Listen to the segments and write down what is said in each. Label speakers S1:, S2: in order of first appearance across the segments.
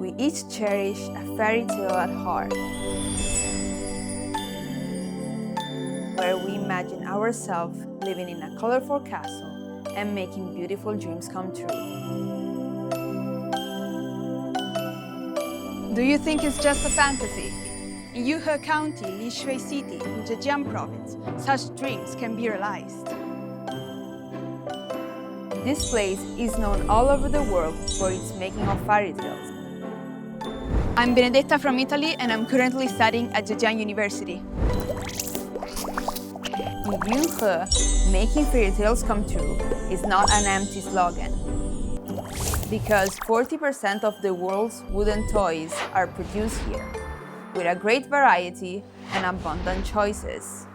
S1: We each cherish a fairy tale at heart, where we imagine ourselves living in a colorful castle and making beautiful dreams come true.
S2: Do you think it's just a fantasy? In Yuhe County, Lishui City, in Zhejiang Province, such dreams can be realized.
S1: This place is known all over the world for its making of fairy tales.
S2: I'm Benedetta from Italy and I'm currently studying at Zhejiang University.
S1: In Yuhe, making fairy tales come true is not an empty slogan, because 40% of the world's wooden toys are produced here, with a great variety and abundant choices.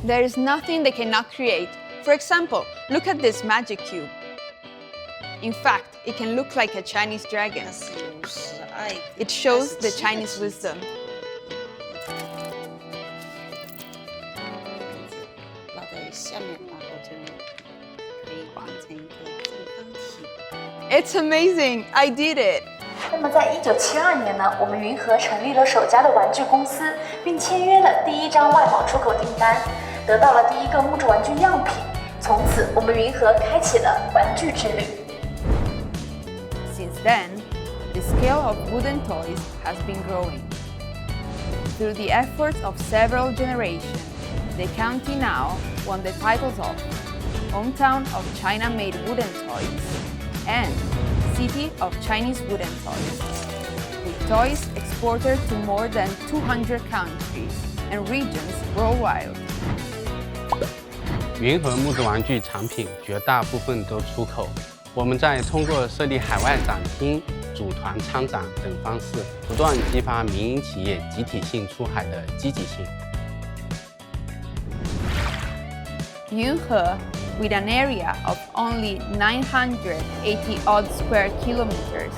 S2: There is nothing they cannot create. For example, look at this magic cube. In fact, it can look like a Chinese dragon. It shows the Chinese wisdom. It's amazing! I did it!
S3: 那么在1972年呢，我们云和成立了首家的玩具公司，并签约了第一张外贸出口订单，得到了第一个木质玩具样品。从此，我们云和开启了玩具之旅。
S1: Since then, the scale of wooden toys has been growing. Through the efforts of several generations, the county now won the titles of Hometown of China-made wooden toys and City of Chinese wooden toys, with toys exported to more than 200 countries and regions worldwide.
S4: 云和木质玩具产品绝大部分都出口。我们在通过设立海外展厅、组团参展等方式，不断激发民营企业集体性出海的积极性。
S1: Yuhe, with an area of only 980-odd square kilometers,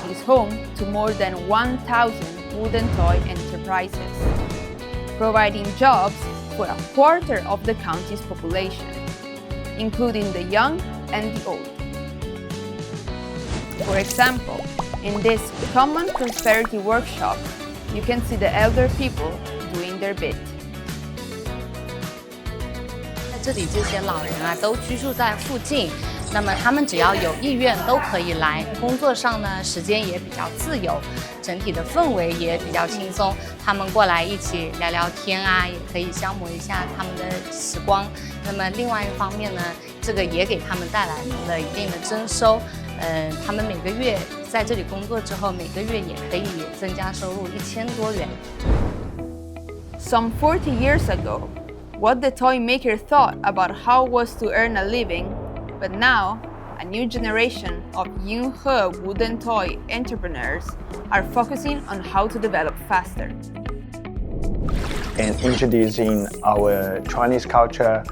S1: is home to more than 1,000 wooden toy enterprises, providing jobs for a quarter of the county's population, including the young and the old. For example, in this common prosperity workshop, you can see the elder people doing their bit.
S5: 这里这些老人啊，都居住在附近，那么他们只要有意愿都可以来。工作上呢，时间也比较自由，整体的氛围也比较轻松。他们过来一起聊聊天啊，也可以消磨一下他们的时光。那么另外一方面呢，这个也给他们带来了一定的增收。他们每个月在这里工作之后，每个月也可以增加收入1000多元。
S1: Some 40 years ago, what the toy maker thought about how was to earn a living, but now a new generation of Yuhe wooden toy entrepreneurs are focusing on how to develop faster.
S6: And introducing our Chinese culture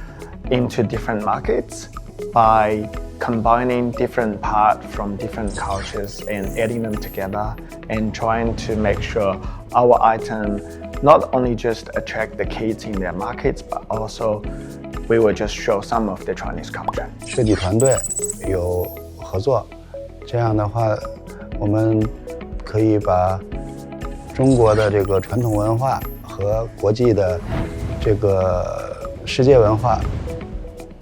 S6: into different markets by combining different parts from different cultures and adding them together and trying to make sure our item not only just attract the kids in their markets, but also we will just show some of the Chinese culture.
S7: 设计团队有合作，这样的话，我们可以把中国的这个传统文化和国际的这个世界文化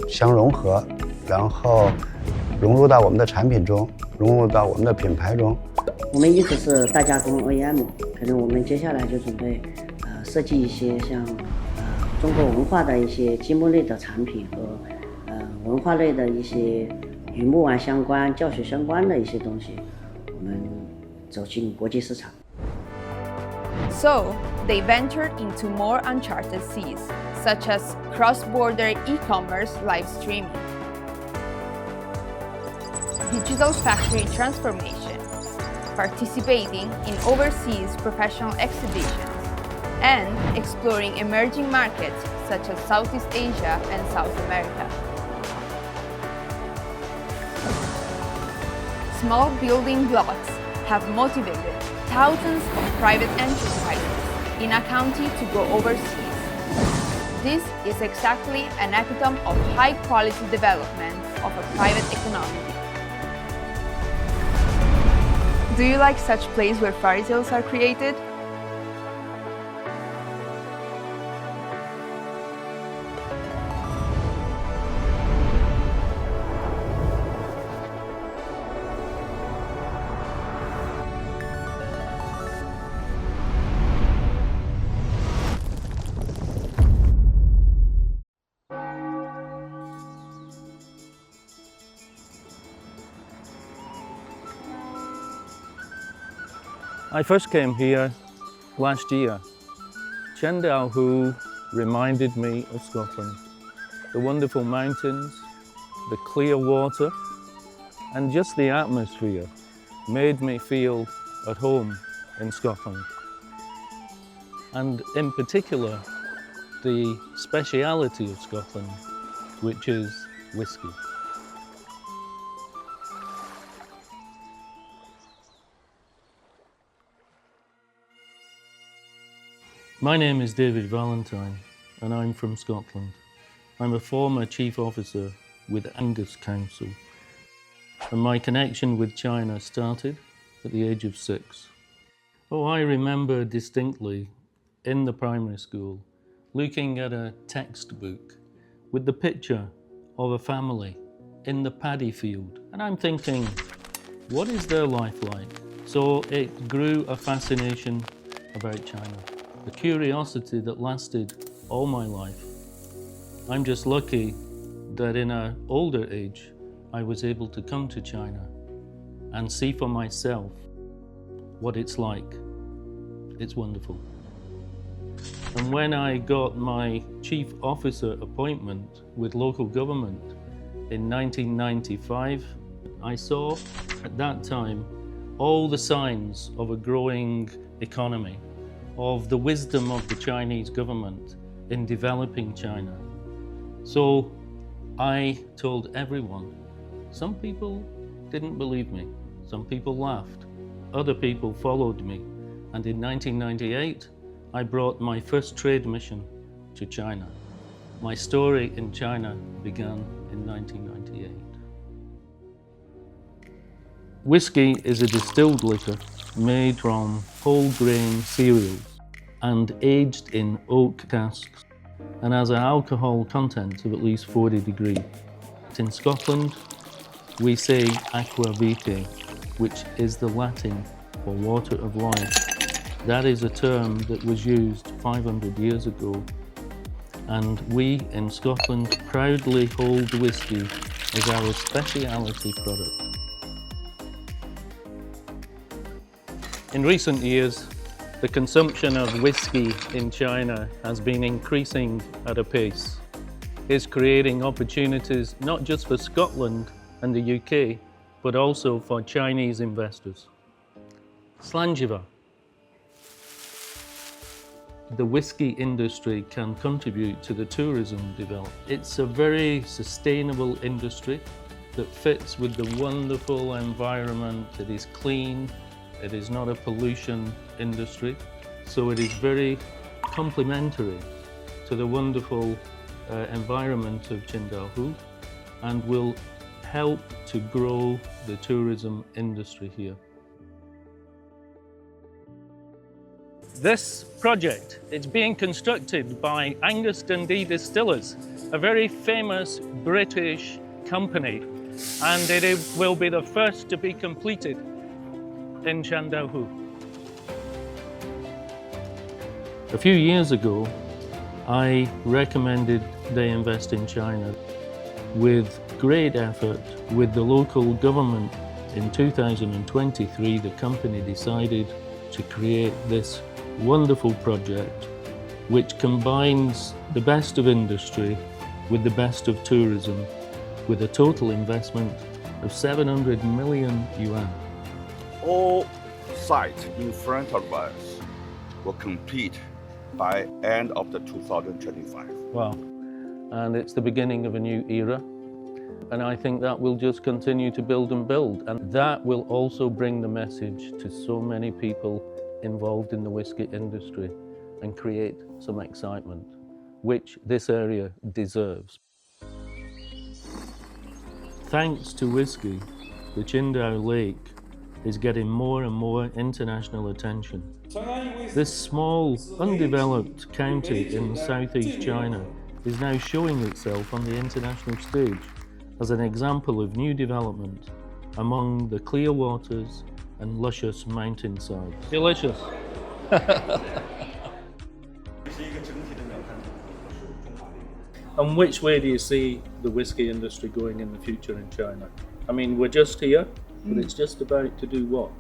S7: 相融合，然后融入到我们的产品中，融入到我们的品牌中。
S8: 我们一直是大加工 OEM， 可能我们接下来就准备设计一些像中国文化的一些积木类的产品和文化类的一些与木玩相关、教学相关的一些东西，我们走进国际市场。
S1: So, they ventured into more uncharted seas, such as cross-border e-commerce live streaming, digital factory transformation, participating in overseas professional exhibitions, and exploring emerging markets such as Southeast Asia and South America. Small building blocks have motivated thousands of private enterprises in a county to go overseas. This is exactly an epitome of high-quality development of a private economy. Do you like such plays where fairy tales are created?
S9: I first came here last year. Chendahu reminded me of Scotland. The wonderful mountains, the clear water, and just the atmosphere made me feel at home in Scotland. And in particular, the speciality of Scotland, which is whisky. My name is David Valentine and I'm from Scotland. I'm a former chief officer with Angus Council and my connection with China started at the age of 6. Oh, I remember distinctly in the primary school looking at a textbook with the picture of a family in the paddy field and I'm thinking, what is their life like? So it grew a fascination about China. A curiosity that lasted all my life. I'm just lucky that in an older age, I was able to come to China and see for myself what it's like. It's wonderful. And when I got my chief officer appointment with local government in 1995, I saw at that time all the signs of a growing economy, of the wisdom of the Chinese government in developing China. So I told everyone. Some people didn't believe me. Some people laughed. Other people followed me. And in 1998, I brought my first trade mission to China. My story in China began in 1998. Whiskey is a distilled liquor made from whole grain cereals and aged in oak casks and has an alcohol content of at least 40 degrees. In Scotland, we say aqua vitae, which is the Latin for water of life. That is a term that was used 500 years ago, and we in Scotland proudly hold whiskey as our speciality product. In recent years, the consumption of whiskey in China has been increasing at a pace. It's creating opportunities not just for Scotland and the UK, but also for Chinese investors. Slanjiva. The whiskey industry can contribute to the tourism development. It's a very sustainable industry that fits with the wonderful environment. It is clean. It is not a pollution industry, so it is very complementary to the wonderful environment of Qingdao and will help to grow the tourism industry here. This project is being constructed by Angus Dundee Distillers, a very famous British company, and it will be the first to be completed in Qingdao. A few years ago, I recommended they invest in China. With great effort with the local government, in 2023, the company decided to create this wonderful project which combines the best of industry with the best of tourism, with a total investment of 700 million yuan.
S10: All sites in front of us will complete by end of the 2025.
S9: Wow. And it's the beginning of a new era. And I think that will just continue to build and build. And that will also bring the message to so many people involved in the whiskey industry and create some excitement, which this area deserves. Thanks to whiskey, the Qingdao Lake is getting more and more international attention. This small, undeveloped county in southeast China is now showing itself on the international stage as an example of new development among the clear waters and luscious mountainsides. Delicious. And which way do you see the whiskey industry going in the future in China? I mean, we're just here, but it's just about to do what?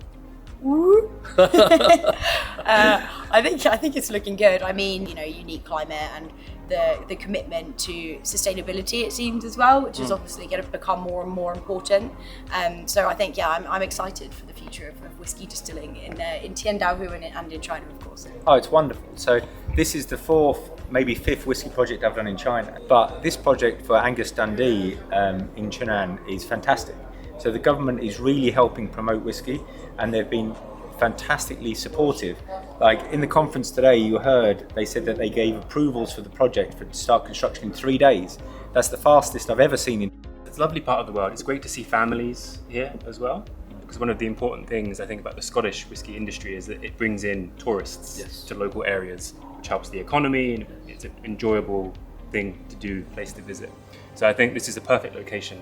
S11: I think it's looking good. I mean, you know, unique climate and the commitment to sustainability, it seems, as well, which is obviously going to become more and more important. So I think, yeah, I'm excited for the future of whiskey distilling in Tiandaohu and in China, of course.
S12: Oh, it's wonderful. So this is the fourth, maybe fifth whiskey project I've done in China. But this project for Angus Dundee in Chun'an is fantastic. So the government is really helping promote whiskey, and they've been fantastically supportive. Like in the conference today, you heard they said that they gave approvals for the project to start construction in 3 days. That's the fastest I've ever seen.
S13: It's a lovely part of the world. It's great to see families here as well, because one of the important things I think about the Scottish whisky industry is that it brings in tourists to local areas, which helps the economy, and it's an enjoyable thing to do, place to visit. So I think this is a perfect location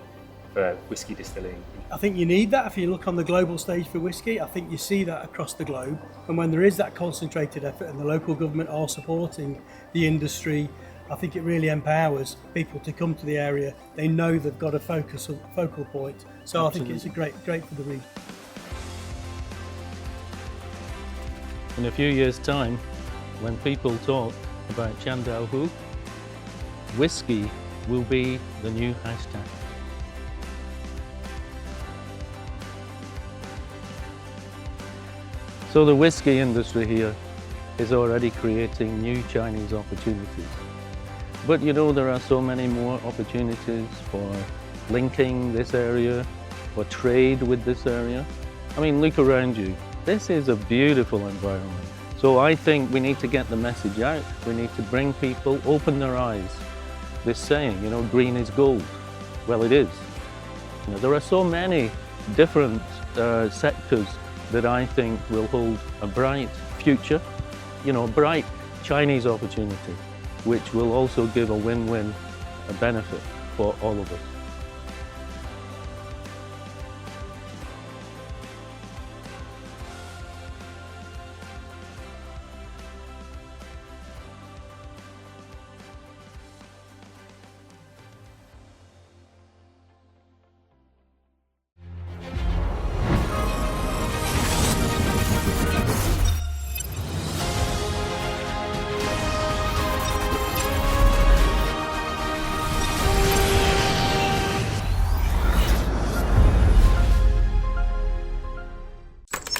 S13: for whiskey distilling.
S14: I think you need that if you look on the global stage for whiskey. I think you see that across the globe, and when there is that concentrated effort and the local government are supporting the industry, I think it really empowers people to come to the area. They know they've got a focal point, so I think it's a great for the region.
S9: In a few years' time, when people talk about Tiandaohu, whiskey will be the new hashtag. So the whiskey industry here is already creating new Chinese opportunities. But you know, there are so many more opportunities for linking this area, for trade with this area. I mean, look around you. This is a beautiful environment. So I think we need to get the message out. We need to bring people, open their eyes. This saying, you know, green is gold. Well, it is. You know, there are so many different sectors that I think will hold a bright future, you know, a bright Chinese opportunity, which will also give a win-win, a benefit for all of us.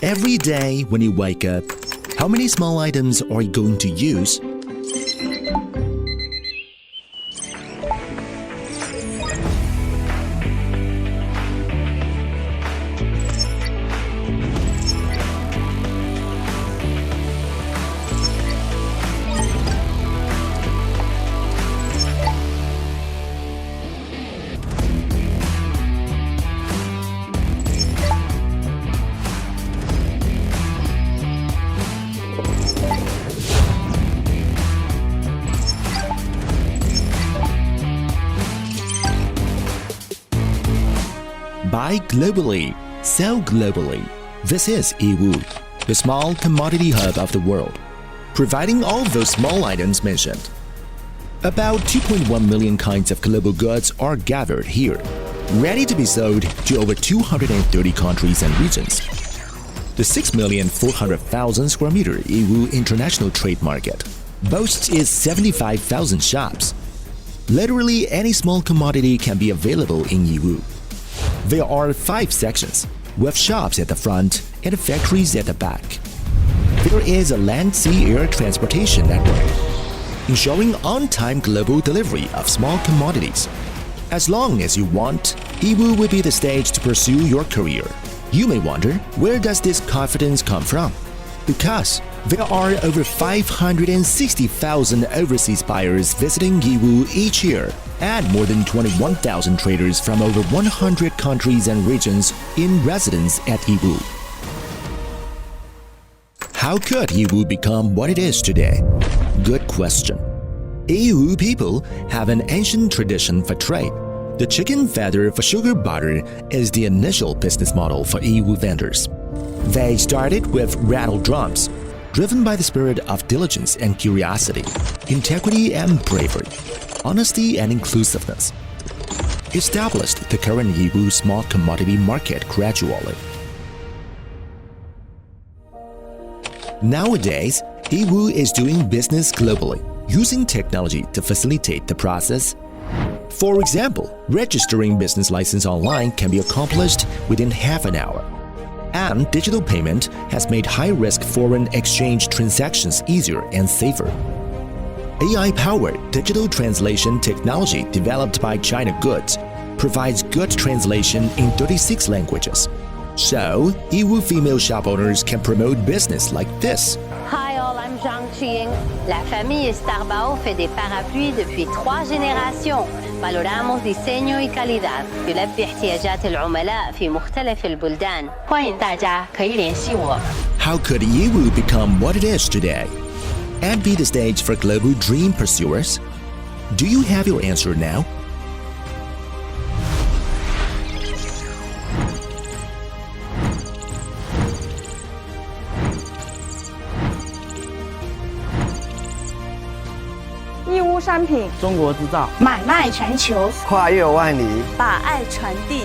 S15: Every day when you wake up, how many small items are you going to use? Buy globally, sell globally. This is Yiwu, the small commodity hub of the world, providing all those small items mentioned. About 2.1 million kinds of global goods are gathered here, ready to be sold to over 230 countries and regions. The 6,400,000 square meter Yiwu International Trade Market boasts its 75,000 shops. Literally any small commodity can be available in Yiwu. There are 5 sections, with shops at the front and factories at the back. There is a land, sea, air transportation network, ensuring on-time global delivery of small commodities. As long as you want, Yiwu will be the stage to pursue your career. You may wonder, where does this confidence come from? Because there are over 560,000 overseas buyers visiting Yiwu each year, and more than 21,000 traders from over 100 countries and regions in residence at Yiwu. How could Yiwu become what it is today? Good question. Yiwu people have an ancient tradition for trade. The chicken feather for sugar butter is the initial business model for Yiwu vendors. They started with rattle drums, driven by the spirit of diligence and curiosity, integrity and bravery, honesty and inclusiveness. Established the current Yiwu small commodity market gradually. Nowadays, Yiwu is doing business globally, using technology to facilitate the process. For example, registering business license online can be accomplished within half an hour. And digital payment has made high-risk foreign exchange transactions easier and safer. AI-powered digital translation technology developed by China Goods provides good translation in 36 languages. So, Yiwu female shop owners can promote business like this.
S16: Hi all, I'm Zhang Qiying. La famille Starbao fait des parapluies depuis 3 générations. Valoramos diseño y calidad. يلبي احتياجات العملاء في مختلف البلدان. 欢迎大家可以联系我。
S15: How could Yiwu become what it is today? And be the stage for global dream pursuers? Do you have your answer now?
S2: 义乌商品，
S17: 中国制造，
S2: 买卖全球，
S17: 跨越万里，
S2: 把爱传递。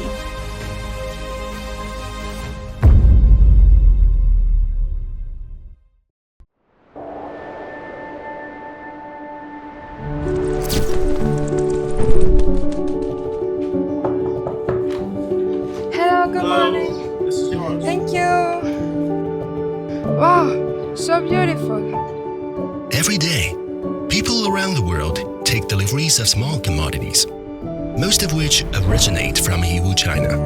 S2: Hello, good morning.
S10: This is yours.
S2: Thank you. Wow, so beautiful.
S15: Every day, people around the world take deliveries of small commodities, most of which originate from Yiwu, China,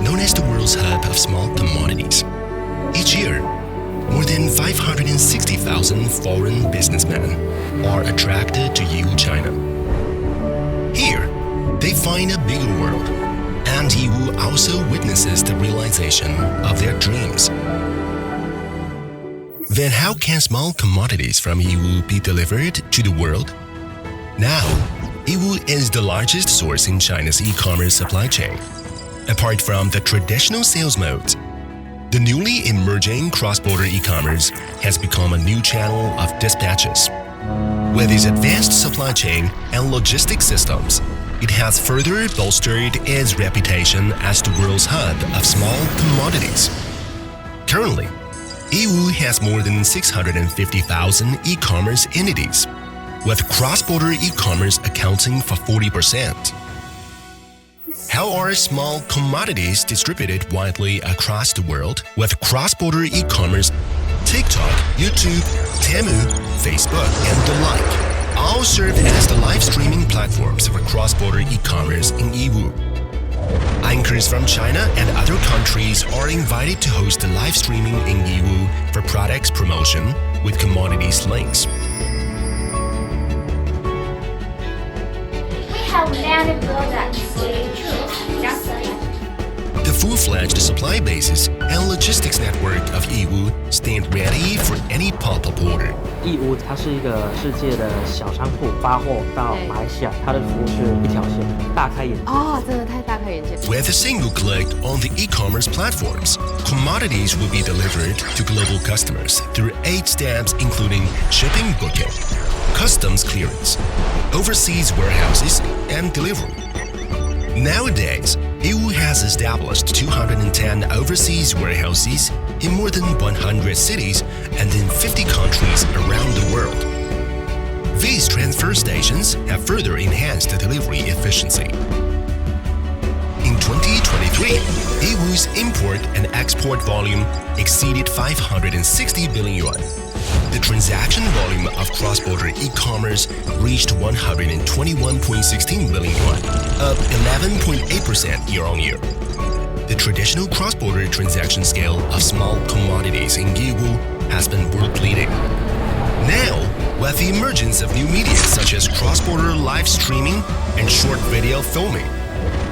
S15: known as the world's hub of small commodities. Each year, more than 560,000 foreign businessmen are attracted to Yiwu, China. Here, they find a bigger world, and Yiwu also witnesses the realization of their dreams. Then how can small commodities from Yiwu be delivered to the world? Now, Yiwu is the largest source in China's e-commerce supply chain. Apart from the traditional sales modes, the newly emerging cross-border e-commerce has become a new channel of dispatches. With its advanced supply chain and logistics systems, it has further bolstered its reputation as the world's hub of small commodities. Currently, Yiwu has more than 650,000 e-commerce entities, with cross-border e-commerce accounting for 40%. How are small commodities distributed widely across the world with cross-border e-commerce? TikTok, YouTube, Temu, Facebook, and the like all serve as the live streaming platforms for cross-border e-commerce in Yiwu. Anchors from China and other countries are invited to host the live streaming in Yiwu for products promotion with commodities links.
S18: We have many products to choose just like
S15: The full-fledged supply bases and logistics network of Yiwu stand ready for any pop-up order.
S17: 义乌它是一个世界的小商铺，发货到马来西亚，它的服务是一条线，大开眼界。
S5: 哦，真的太大开眼界。
S15: With a single click on the e-commerce platforms, commodities will be delivered to global customers through 8 steps including shipping booking, customs clearance, overseas warehouses, and delivery. Nowadays, Yiwu has established 210 overseas warehouses in more than 100 cities and in 50 countries around the world. These transfer stations have further enhanced the delivery efficiency. In 2023, Yiwu's import and export volume exceeded 560 billion yuan. The transaction volume of cross-border e-commerce reached 121.16 billion yuan, up 11.8% year-on-year. The traditional cross-border transaction scale of small commodities in Yiwu has been world-leading. Now, with the emergence of new media such as cross-border live streaming and short video filming,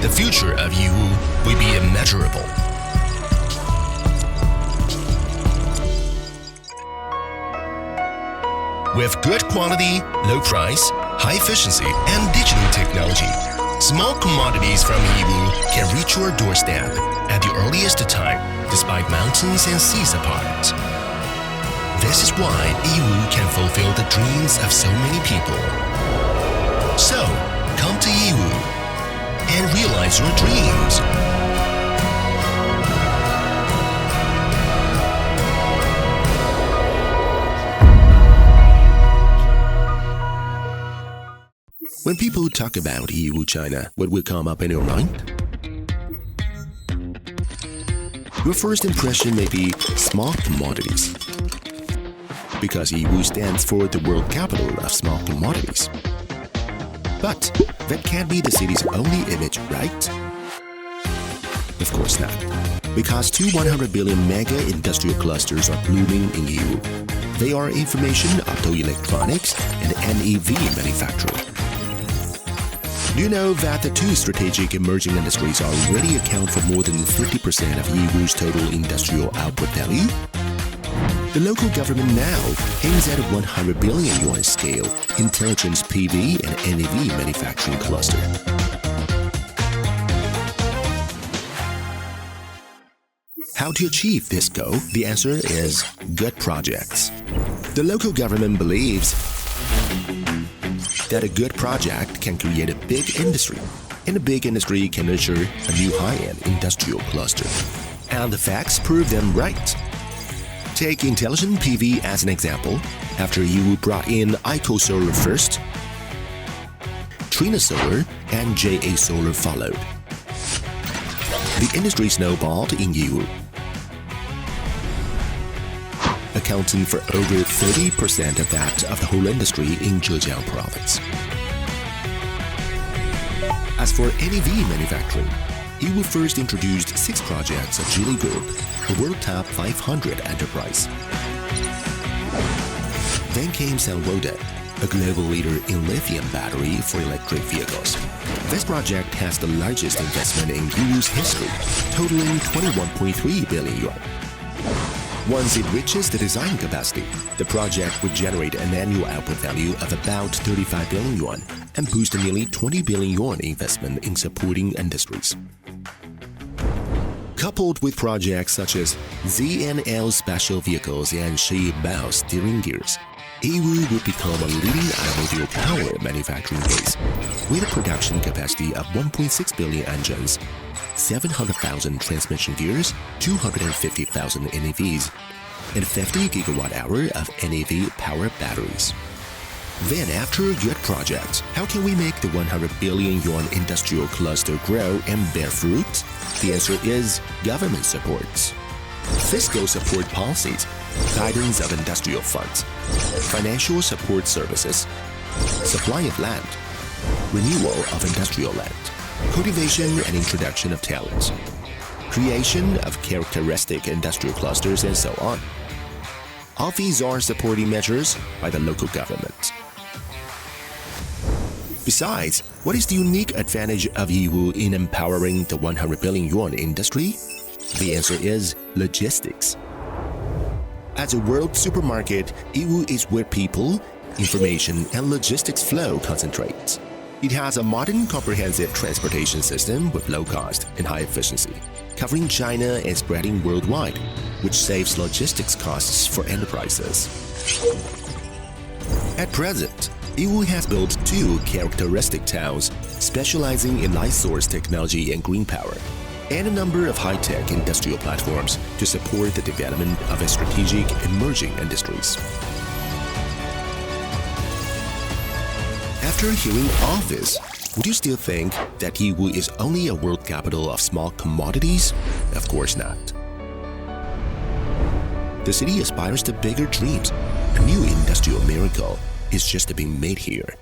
S15: the future of Yiwu will be immeasurable. With good quality, low price, high efficiency, and digital technology, small commodities from Yiwu can reach your doorstep at the earliest time, despite mountains and seas apart. This is why Yiwu can fulfill the dreams of so many people. So, come to Yiwu and realize your dreams. When people talk about Yiwu, China, what will come up in your mind? Your first impression may be small commodities, because Yiwu stands for the world capital of small commodities. But that can't be the city's only image, right? Of course not, because two 100 billion mega industrial clusters are blooming in Yiwu. They are information, optoelectronics, and NEV manufacturing. Do you know that the two strategic emerging industries already account for more than 50% of Yiwu's total industrial output value? The local government now aims at a 100 billion yuan scale intelligence PV and NEV manufacturing cluster. How to achieve this goal? The answer is good projects. The local government believes that a good project can create a big industry, and a big industry can nurture a new high-end industrial cluster. And the facts prove them right. Take intelligent PV as an example. After Yiwu brought in ICO Solar first, Trina Solar and JA Solar followed. The industry snowballed in Yiwu, accounting for over 30% of that of the whole industry in Zhejiang province. As for NEV manufacturing, Yiwu first introduced 6 projects at Geely Group, a world top 500 enterprise. Then came Sunwoda, a global leader in lithium battery for electric vehicles. This project has the largest investment in Yiwu's history, totaling 21.3 billion yuan. Once it reaches the design capacity, the project would generate an annual output value of about 35 billion yuan and boost nearly 20 billion yuan investment in supporting industries. Coupled with projects such as ZNL special vehicles and Shibao steering gears, Yiwu would become a leading automobile power manufacturing base with a production capacity of 1.6 billion engines, 700,000 transmission gears, 250,000 NEVs, and 50 gigawatt-hour of NEV power batteries. Then after good projects, how can we make the 100 billion yuan industrial cluster grow and bear fruit? The answer is government supports. Fiscal support policies, guidance of industrial funds, financial support services, supply of land, renewal of industrial land, cultivation and introduction of talents, creation of characteristic industrial clusters, and so on. All these are supporting measures by the local government. Besides, what is the unique advantage of Yiwu in empowering the 100 billion yuan industry? The answer is logistics. As a world supermarket, Yiwu is where people, information, and logistics flow concentrate. It has a modern, comprehensive transportation system with low cost and high efficiency, covering China and spreading worldwide, which saves logistics costs for enterprises. At present, Yiwu has built 2 characteristic towns specializing in light source technology and green power, and a number of high-tech industrial platforms to support the development of strategic emerging industries. After hearing all this, would you still think that Yiwu is only a world capital of small commodities? Of course not. The city aspires to bigger dreams. A new industrial miracle is just being made here.